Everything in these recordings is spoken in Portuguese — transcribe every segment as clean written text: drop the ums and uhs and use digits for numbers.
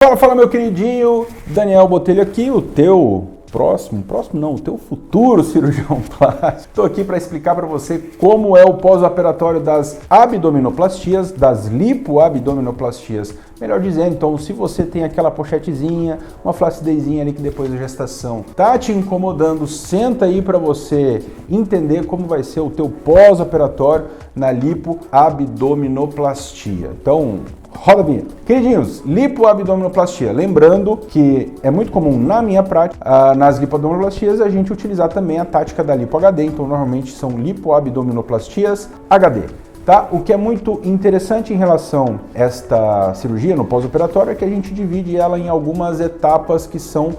Fala meu queridinho, Daniel Botelho aqui, o teu o teu futuro cirurgião plástico. Estou aqui para explicar para você como é o pós-operatório das abdominoplastias, das lipoabdominoplastias. Melhor dizendo, então, se você tem aquela pochetezinha, uma flacidezinha ali que depois da gestação tá te incomodando, senta aí para você entender como vai ser o teu pós-operatório na lipoabdominoplastia. Então, roda a vinheta. Queridinhos, lipoabdominoplastia. Lembrando que é muito comum na minha prática, nas lipoabdominoplastias, a gente utilizar também a tática da lipo HD. Então, normalmente são lipoabdominoplastias HD. Tá? O que é muito interessante em relação a esta cirurgia no pós-operatório é que a gente divide ela em algumas etapas que são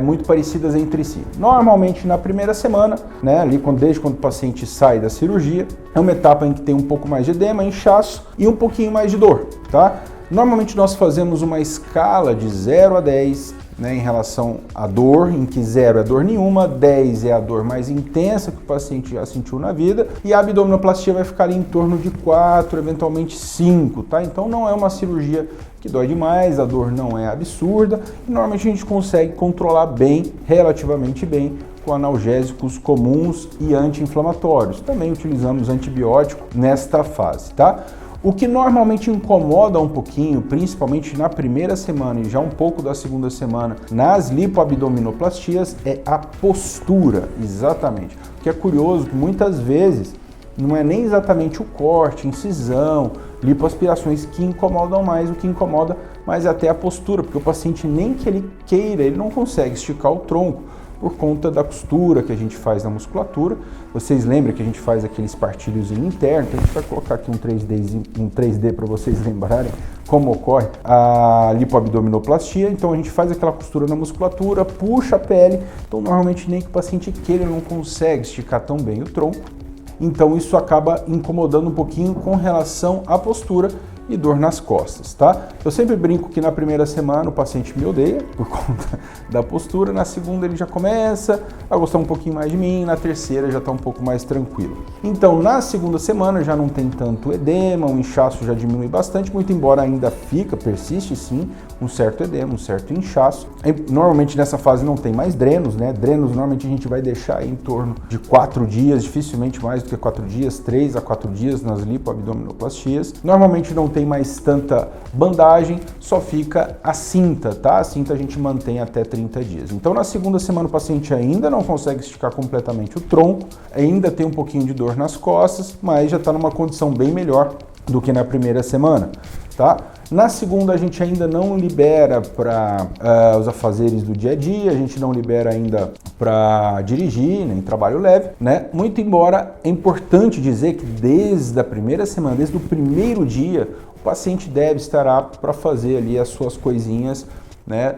muito parecidas entre si. Normalmente na primeira semana, né, desde quando o paciente sai da cirurgia, é uma etapa em que tem um pouco mais de edema, inchaço e um pouquinho mais de dor. Tá? Normalmente nós fazemos uma escala de 0 a 10, né, em relação à dor, em que 0 é dor nenhuma, 10 é a dor mais intensa que o paciente já sentiu na vida, e a abdominoplastia vai ficar ali em torno de 4, eventualmente 5, tá? Então não é uma cirurgia que dói demais, a dor não é absurda, e normalmente a gente consegue controlar bem, relativamente bem, com analgésicos comuns e anti-inflamatórios. Também utilizamos antibiótico nesta fase, tá? O que normalmente incomoda um pouquinho, principalmente na primeira semana e já um pouco da segunda semana, nas lipoabdominoplastias, é a postura, exatamente. O que é curioso, que muitas vezes não é nem exatamente o corte, incisão, lipoaspirações que incomodam mais, o que incomoda mais é até a postura, porque o paciente nem que ele queira, ele não consegue esticar o tronco, por conta da costura que a gente faz na musculatura. Vocês lembram que a gente faz aqueles partilhos internos, então a gente vai colocar aqui um 3D para vocês lembrarem como ocorre a lipoabdominoplastia. Então a gente faz aquela costura na musculatura, puxa a pele, então normalmente nem que o paciente queira, ele não consegue esticar tão bem o tronco. Então isso acaba incomodando um pouquinho com relação à postura e dor nas costas, tá? Eu sempre brinco que na primeira semana o paciente me odeia por conta da postura, na segunda ele já começa a gostar um pouquinho mais de mim, na terceira já está um pouco mais tranquilo. Então na segunda semana já não tem tanto edema, o inchaço já diminui bastante, muito embora ainda persiste sim, um certo edema, um certo inchaço. Normalmente nessa fase não tem mais drenos, né? Drenos normalmente a gente vai deixar em torno de 4 dias, dificilmente mais do que 4 dias, 3 a 4 dias nas lipoabdominoplastias. Normalmente não tem mais tanta bandagem, só fica a cinta, tá? A cinta a gente mantém até 30 dias. Então na segunda semana o paciente ainda não consegue esticar completamente o tronco, ainda tem um pouquinho de dor nas costas, mas já está numa condição bem melhor do que na primeira semana, tá? Na segunda a gente ainda não libera para os afazeres do dia a dia, a gente não libera ainda para dirigir, nem trabalho leve, né? Muito embora é importante dizer que desde a primeira semana, desde o primeiro dia, o paciente deve estar apto para fazer ali as suas coisinhas, né?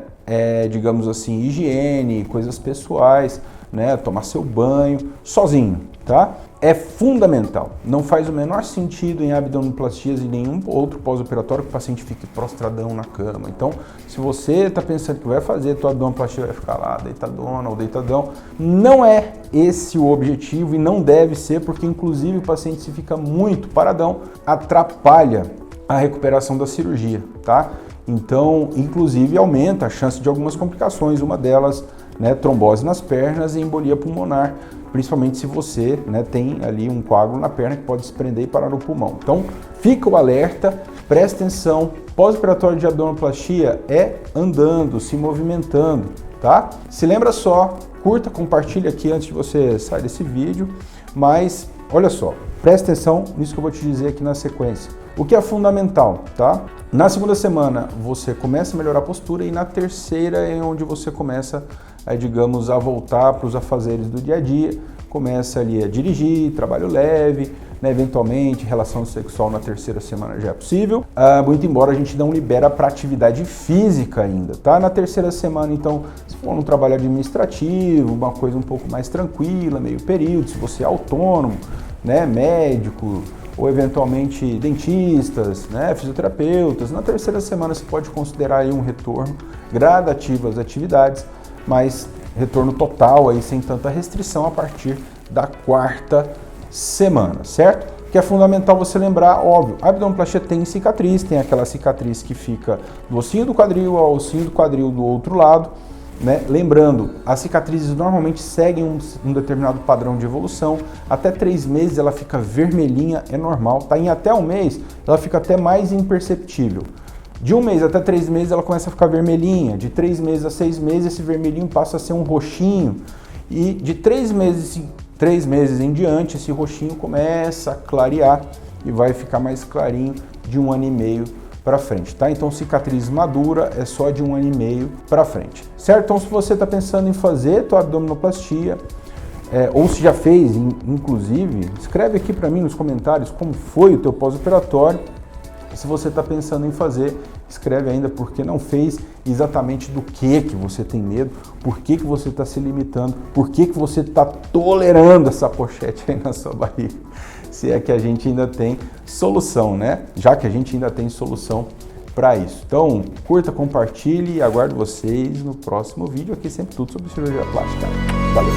Digamos assim, higiene, coisas pessoais, né? Tomar seu banho sozinho, tá? É fundamental. Não faz o menor sentido em abdominoplastias e nenhum outro pós-operatório que o paciente fique prostradão na cama. Então, se você está pensando que vai fazer, tua abdominoplastia vai ficar lá deitadona ou deitadão, não é esse o objetivo e não deve ser, porque inclusive o paciente, se fica muito paradão, atrapalha a recuperação da cirurgia, tá? Então, inclusive aumenta a chance de algumas complicações, uma delas, né, trombose nas pernas e embolia pulmonar, principalmente se você, né, tem ali um coágulo na perna que pode se prender e parar no pulmão. Então, fica o alerta, presta atenção, pós-operatório de abdominoplastia é andando, se movimentando, tá? Se lembra só, curta, compartilha aqui antes de você sair desse vídeo, mas olha só, presta atenção nisso que eu vou te dizer aqui na sequência. O que é fundamental, tá? Na segunda semana você começa a melhorar a postura e na terceira é onde você começa digamos, a voltar para os afazeres do dia a dia, começa ali a dirigir, trabalho leve, né, eventualmente relação sexual na terceira semana já é possível, muito embora a gente não libera para atividade física ainda, tá? Na terceira semana, então, se for um trabalho administrativo, uma coisa um pouco mais tranquila, meio período, se você é autônomo, né, médico, ou eventualmente dentistas, né, fisioterapeutas, na terceira semana você pode considerar aí um retorno gradativo às atividades, mas retorno total aí sem tanta restrição a partir da quarta semana, certo? que é fundamental você lembrar, óbvio, a abdominoplastia tem cicatriz, tem aquela cicatriz que fica do ossinho do quadril ao ossinho do quadril do outro lado, né? Lembrando, as cicatrizes normalmente seguem um determinado padrão de evolução. Até 3 meses ela fica vermelhinha, é normal, tá? Em até 1 mês ela fica até mais imperceptível. De 1 mês até 3 meses ela começa a ficar vermelhinha, de 3 meses a 6 meses esse vermelhinho passa a ser um roxinho, e de 3 meses em diante esse roxinho começa a clarear e vai ficar mais clarinho de 1 ano e meio para frente, tá? Então cicatriz madura é só de 1 ano e meio para frente, certo? Então se você está pensando em fazer tua abdominoplastia, ou se já fez, inclusive, escreve aqui para mim nos comentários como foi o teu pós-operatório. Se você está pensando em fazer, escreve ainda porque não fez, exatamente do que você tem medo, por que você está se limitando, por que você está tolerando essa pochete aí na sua barriga, se é que a gente ainda tem solução, né? Já que a gente ainda tem solução para isso. Então, curta, compartilhe e aguardo vocês no próximo vídeo. Aqui sempre tudo sobre cirurgia plástica. Valeu!